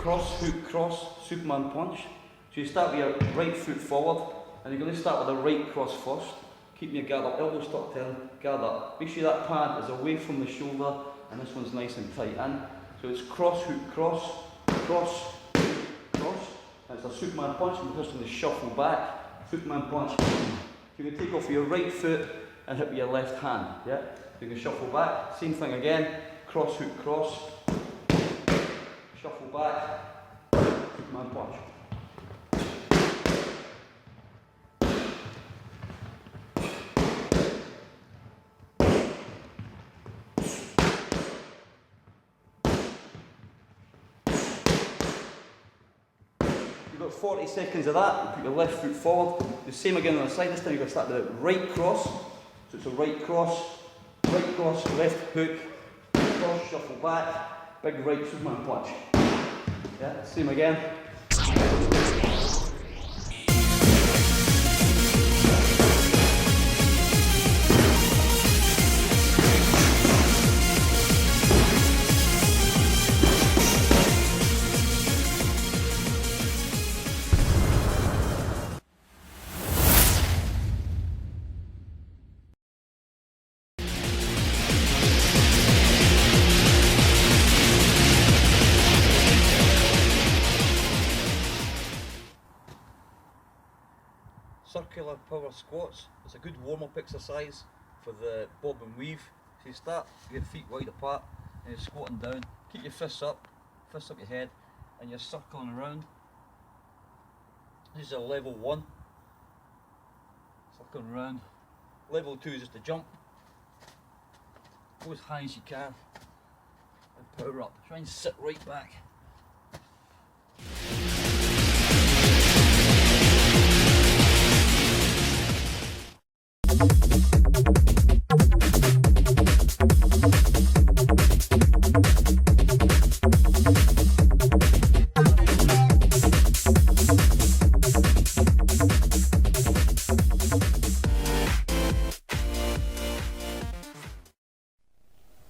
cross, hook, cross, Superman punch. So you start with your right foot forward, and you're going to start with a right cross first. Keep your guard up, elbows tucked in, guard up. Make sure that pad is away from the shoulder, and this one's nice and tight in. So it's cross, hook, cross, cross, cross. That's a Superman punch, and we're just going to shuffle back. Superman punch. You can take off your right foot and hit with your left hand. Yeah? You can shuffle back. Same thing again. Cross, hook, cross. Shuffle back. Superman punch. You've got 40 seconds of that. You put your left foot forward. The same again on the side. This time you're going to start with the right cross. So it's a right cross, left hook, cross, shuffle back, big right Superman punch. Yeah, same again. Circular power squats. It's a good warm-up exercise for the bob and weave. So you start, get your feet wide apart, and you're squatting down. Keep your fists up your head, and you're circling around. This is a level 1. Circling around. Level 2 is just a jump. Go as high as you can, and power up. Try and sit right back.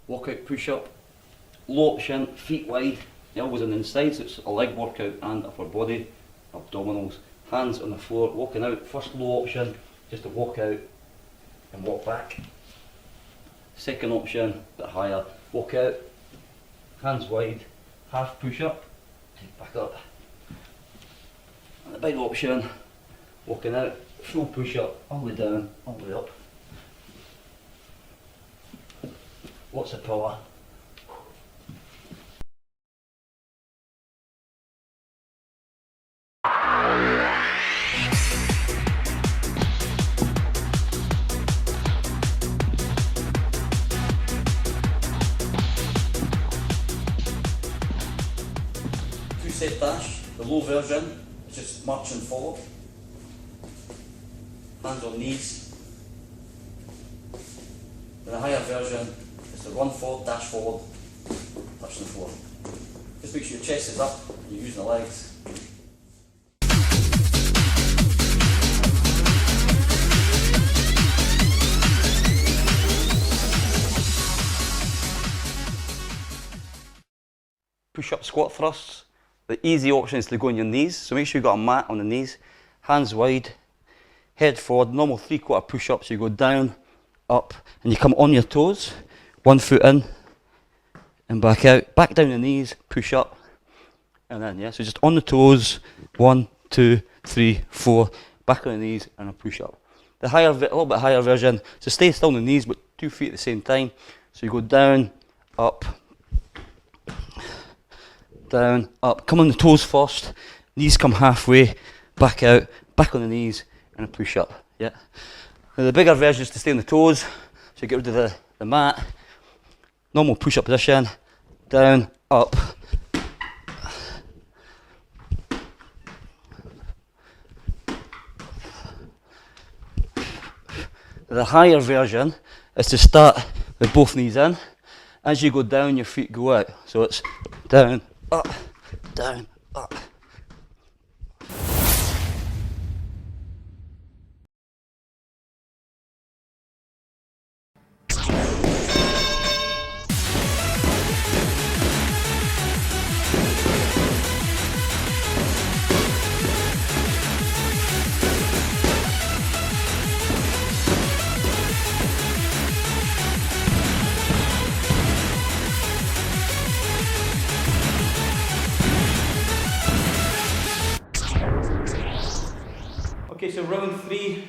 Walkout push-up, low option, feet wide, elbows on the inside, so it's a leg workout and upper body, abdominals, hands on the floor, walking out. First low option, just to walk out and walk back. Second option, a bit higher, walk out, hands wide, half push-up, take back up. And the big option, walking out, full push-up, all the way down, all the way up. Lots of power. Two-set dash. The low version is just marching forward. Hands on knees. The higher version, so run forward, dash forward, touch the floor. Just make sure your chest is up and you're using the legs. Push-up squat thrusts. The easy option is to go on your knees, so make sure you've got a mat on the knees, hands wide, head forward, normal 3/4 push-up, so you go down, up, and you come on your toes. 1 foot in and back out, back down the knees, push up, and then, yeah, so just on the toes, 1, 2, 3, 4, back on the knees, and a push up. The higher, a little bit higher version, so stay still on the knees, but 2 feet at the same time. So you go down, up, come on the toes first, knees come halfway, back out, back on the knees, and a push up, yeah. Now the bigger version is to stay on the toes, so you get rid of the mat. Normal push-up position, down, up. The higher version is to start with both knees in. As you go down, your feet go out. So it's down, up, down, up. Okay, so round 3,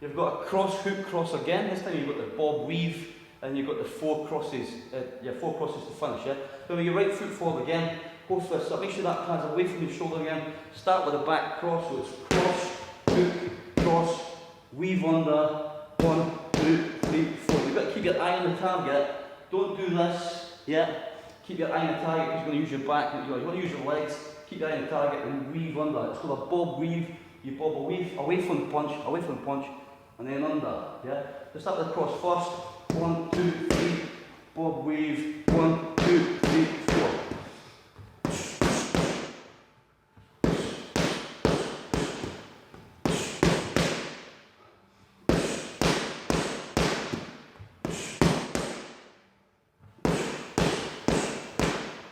you've got a cross, hook, cross again. This time you've got the bob, weave, and you've got the 4 crosses. 4 crosses to finish. Yeah. So with your right foot forward again, go fists up. Make sure that hand's away from your shoulder again. Start with a back cross, so it's cross, hook, cross, weave under. 1, 2, 3, 4. You've got to keep your eye on the target. Don't do this. Yeah. Keep your eye on the target because you're going to use your back. You want to use your legs. Keep your eye on the target and weave under. It's called a bob weave. You bob a weave away from the punch, and then under. Yeah. So start with the cross first. 1, 2, 3. Bob weave. 1, 2, 3, 4.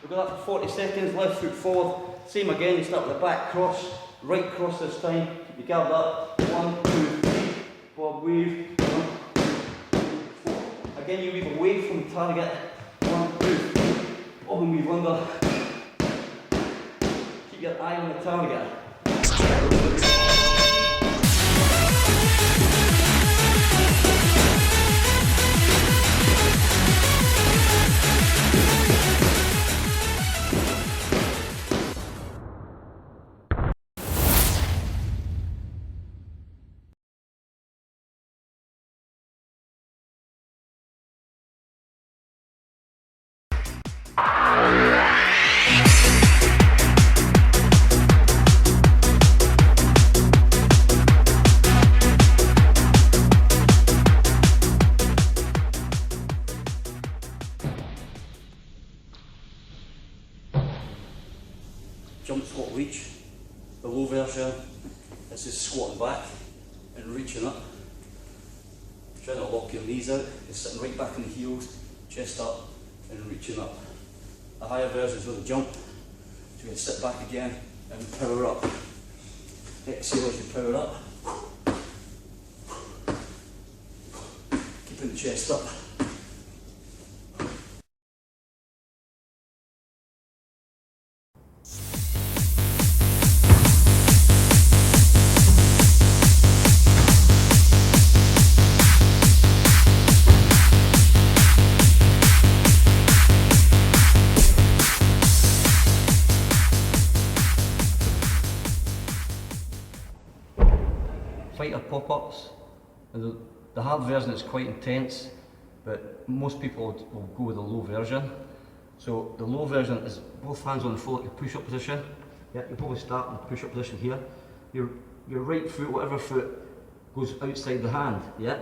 We've got that for 40 seconds, left foot forward. Same again, you start with the back cross, right cross this time. Keep your guard up. 1, 2, 3. Bob weave. 1, 2, 3, 4. Again, you weave away from the target. 1, 2, 3. Bob and weave under. Keep your eye on the target. Jump, squat, reach. The low version, this is squatting back and reaching up. Trying to lock your knees out, you're sitting right back on the heels, chest up and reaching up. The higher version is with a jump, so you can sit back again and power up. Exhale as you power up. Keeping the chest up. Fighter pop-ups. The hard version is quite intense, but most people will go with the low version. So the low version is both hands on the floor, like your push-up position. Yeah, you'll probably start in the push-up position here. Your right foot, whatever foot, goes outside the hand. Yeah,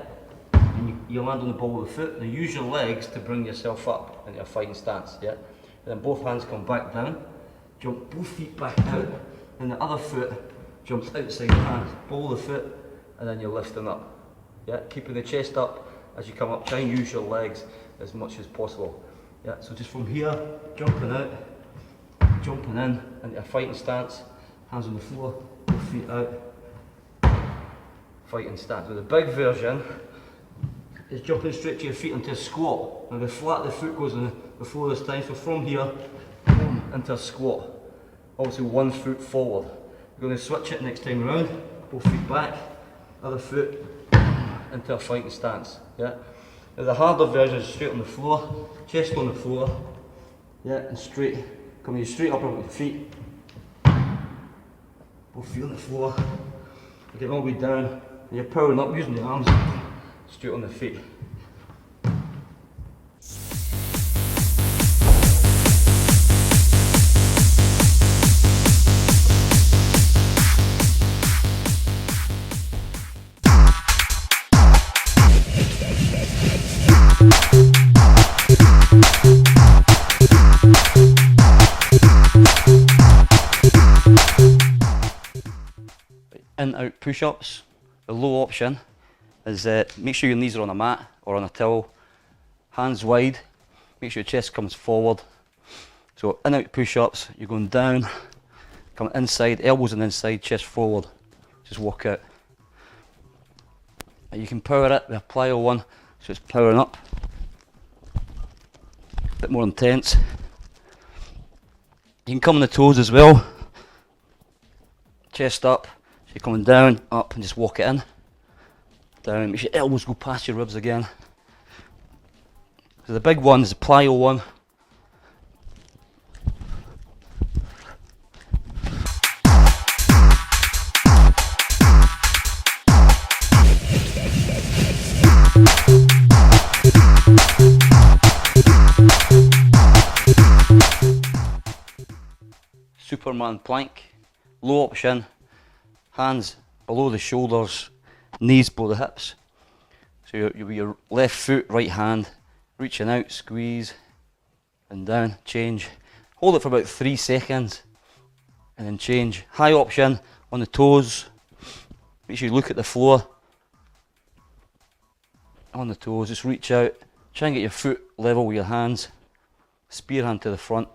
and you land on the ball with the foot. Now use your legs to bring yourself up into a fighting stance. Yeah, and then both hands come back down. Jump both feet back out, and the other foot jumps outside the hand. Ball the foot, and then you're lifting up. Yeah, keeping the chest up as you come up. Try and use your legs as much as possible. Yeah, so just from here, jumping out, jumping in into a fighting stance. Hands on the floor, both feet out. Fighting stance. With the big version, is jumping straight to your feet into a squat. Now the flat of the foot goes on the floor this time, so from here, boom, into a squat. Also 1 foot forward. You're going to switch it next time around, both feet back, other foot into a fighting stance. Yeah. Now the harder version is straight on the floor, chest on the floor, yeah, and straight, coming straight up with your feet, both feet on the floor, getting all the way down, and you're powering up using the arms, straight on the feet. In-out push-ups. The low option is make sure your knees are on a mat or on a towel, hands wide, make sure your chest comes forward. So in-out push-ups, you're going down, come inside, elbows on the inside, chest forward, just walk out. And you can power it with a plyo one, so it's powering up, a bit more intense. You can come on the toes as well, chest up, So you're coming down, up, and just walk it in. Down, make sure your elbows go past your ribs again. So the big one is the plyo one. Superman plank, low option, hands below the shoulders, knees below the hips. So you'll be your left foot, right hand, reaching out, squeeze, and down, change. Hold it for about 3 seconds, and then change. High option on the toes. Make sure you look at the floor. On the toes, just reach out. Try and get your foot level with your hands. Spear hand to the front.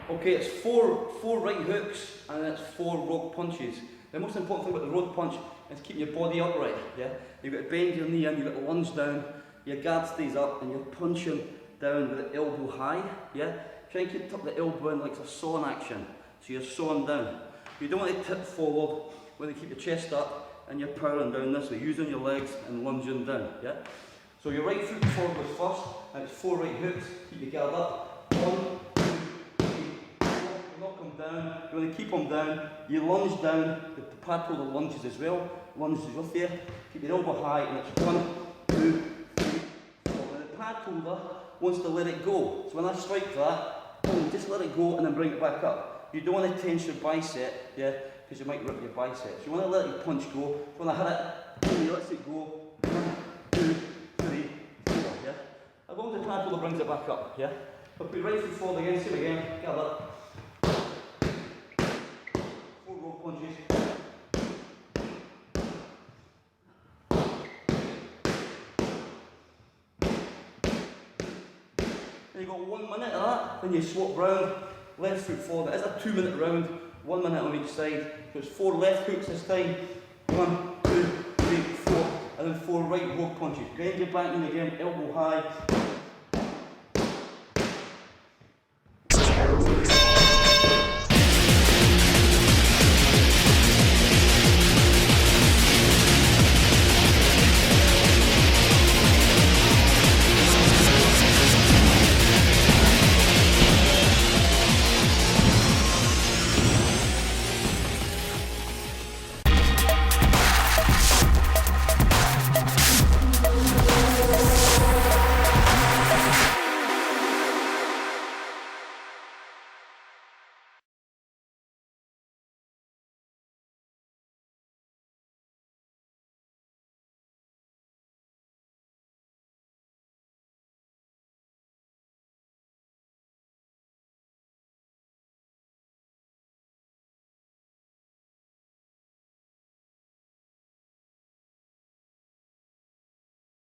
Okay, it's four right hooks and it's 4 rogue punches. The most important thing about the rogue punch is keep your body upright. Yeah, you've got to bend your knee in, you've got to lunge down, your guard stays up, and you're punching down with the elbow high. Yeah, try and keep tuck the elbow in like it's a sawing action. So you're sawing down. You don't want to tip forward. You want to keep your chest up and you're powering down this way, using your legs and lunging down. Yeah. So your right foot forward goes first, and it's 4 right hooks. Keep your guard up. 1, knock them down, you want to keep them down, you lunge down, the pad holder lunges as well, lunges with you, keep your elbow high, and it's 1, 2, 3, 4. Now the pad holder wants to let it go, so when I strike that, boom, just let it go and then bring it back up. You don't want to tense your bicep, yeah, because you might rip your biceps. You want to let your punch go, when I hit it, boom, you let it go, 1, 2, 3, 4, yeah. As long as the pad holder brings it back up, yeah. But put your right foot forward again, same again, get that. Punches. And you've got 1 minute of that, then you swap round, left foot forward. It's a 2-minute round, 1 minute on each side. So it's 4 left hooks this time. 1, 2, 3, 4, and then 4 right hook punches. Grind your back in again, elbow high.